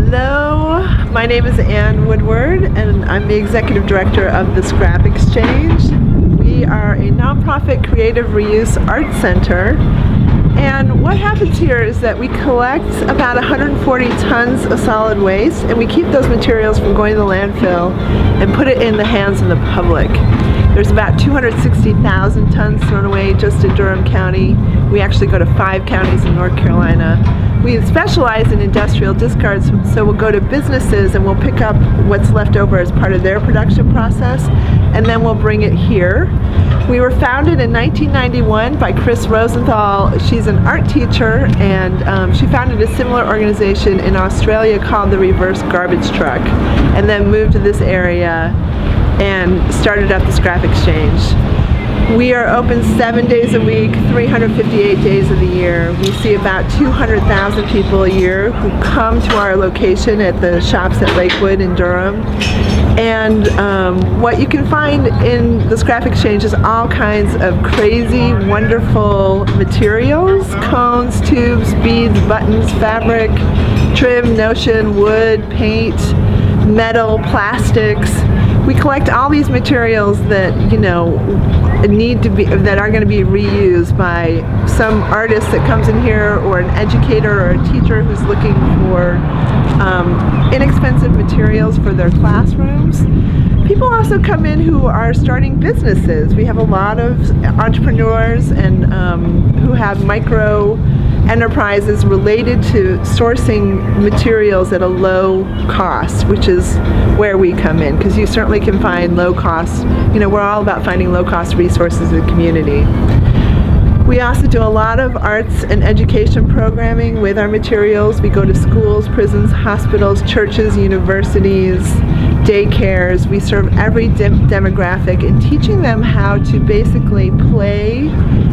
Hello, my name is Ann Woodward and I'm the Executive Director of the Scrap Exchange. We are a nonprofit creative reuse art center, and what happens here is that we collect about 140 tons of solid waste and we keep those materials from going to the landfill and put it in the hands of the public. There's about 260,000 tons thrown away just in Durham County. We actually go to 5 counties in North Carolina. We specialize in industrial discards, so we'll go to businesses and we'll pick up what's left over as part of their production process, and then we'll bring it here. We were founded in 1991 by Chris Rosenthal. She's an art teacher, and she founded a similar organization in Australia called the Reverse Garbage Truck, and then moved to this area and started up the Scrap Exchange. We are open 7 days a week, 358 days of the year. We see about 200,000 people a year who come to our location at the shops at Lakewood in Durham. And what you can find in the Scrap Exchange is all kinds of crazy, wonderful materials: cones, tubes, beads, buttons, fabric, trim, notion, wood, paint, metal, plastics. We collect all these materials that, that are going to be reused by some artist that comes in here, or an educator or a teacher who's looking for inexpensive materials for their classrooms. People also come in who are starting businesses. We have a lot of entrepreneurs and who have micro enterprises related to sourcing materials at a low cost, which is where we come in, because you certainly can find low cost. We're all about finding low cost resources in the community. We also do a lot of arts and education programming with our materials. We go to schools, prisons, hospitals, churches, universities, daycares. We serve every demographic in teaching them how to basically play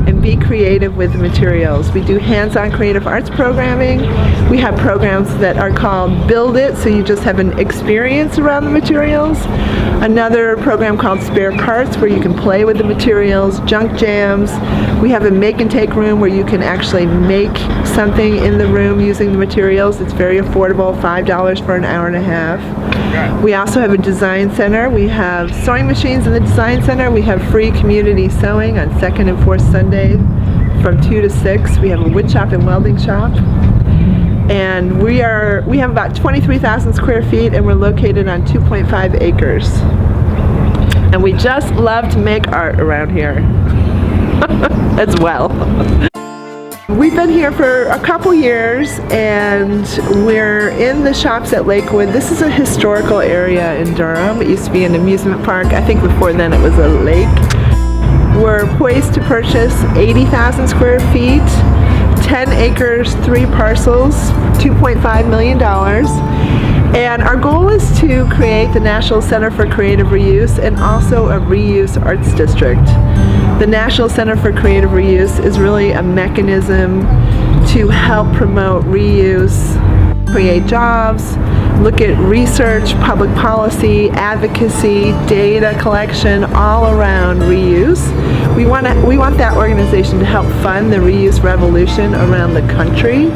and be creative with the materials. We do hands-on creative arts programming. We have programs that are called Build It, so you just have an experience around the materials. Another program called Spare Parts, where you can play with the materials. Junk jams. We have a make and take room where you can actually make something in the room using the materials. It's very affordable, $5 for an hour and a half. We also have a design center. We have sewing machines in the design center. We have free community sewing on 2nd and 4th Sunday from 2 to 6. We have a wood shop and welding shop. And we have about 23,000 square feet, and we're located on 2.5 acres. And we just love to make art around here as well. We've been here for a couple years, and we're in the shops at Lakewood. This is a historical area in Durham. It used to be an amusement park. I think before then it was a lake. We're poised to purchase 80,000 square feet, 10 acres, 3 parcels, $2.5 million. And our goal is to create the National Center for Creative Reuse and also a reuse arts district. The National Center for Creative Reuse is really a mechanism to help promote reuse, create jobs, look at research, public policy, advocacy, data collection, all around reuse. We want that organization to help fund the reuse revolution around the country.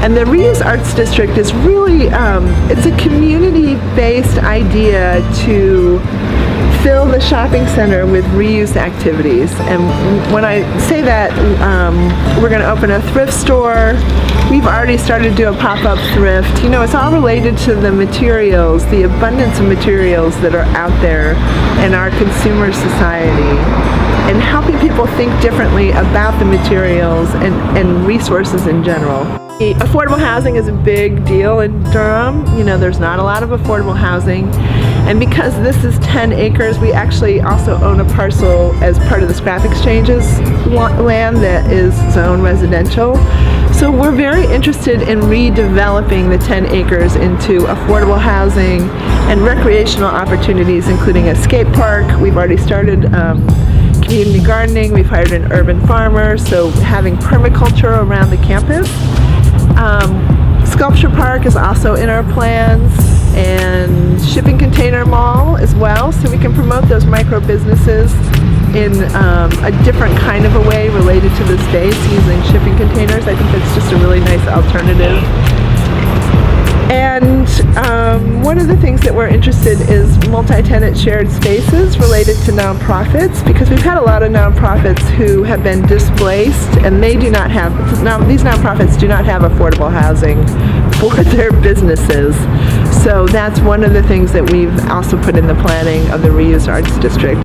And the Reuse Arts District is really, it's a community-based idea to fill the shopping center with reuse activities. And when I say that, we're going to open a thrift store. We've already started to do a pop-up thrift. It's all related to the materials, the abundance of materials that are out there in our consumer society, and helping people think differently about the materials and resources in general. Affordable housing is a big deal in Durham. There's not a lot of affordable housing. And because this is 10 acres, we actually also own a parcel as part of the Scrap Exchange's land that is zone residential. So we're very interested in redeveloping the 10 acres into affordable housing and recreational opportunities, including a skate park. We've already started community gardening. We've hired an urban farmer, so having permaculture around the campus. Sculpture Park is also in our plans, and shipping container mall as well, so we can promote those micro businesses in a different kind of a way related to the space using shipping containers. I think that's just a really nice alternative. And one of the things that we're interested in is multi-tenant shared spaces related to nonprofits, because we've had a lot of nonprofits who have been displaced, and they do not have, these nonprofits do not have affordable housing for their businesses. So that's one of the things that we've also put in the planning of the Reused Arts District.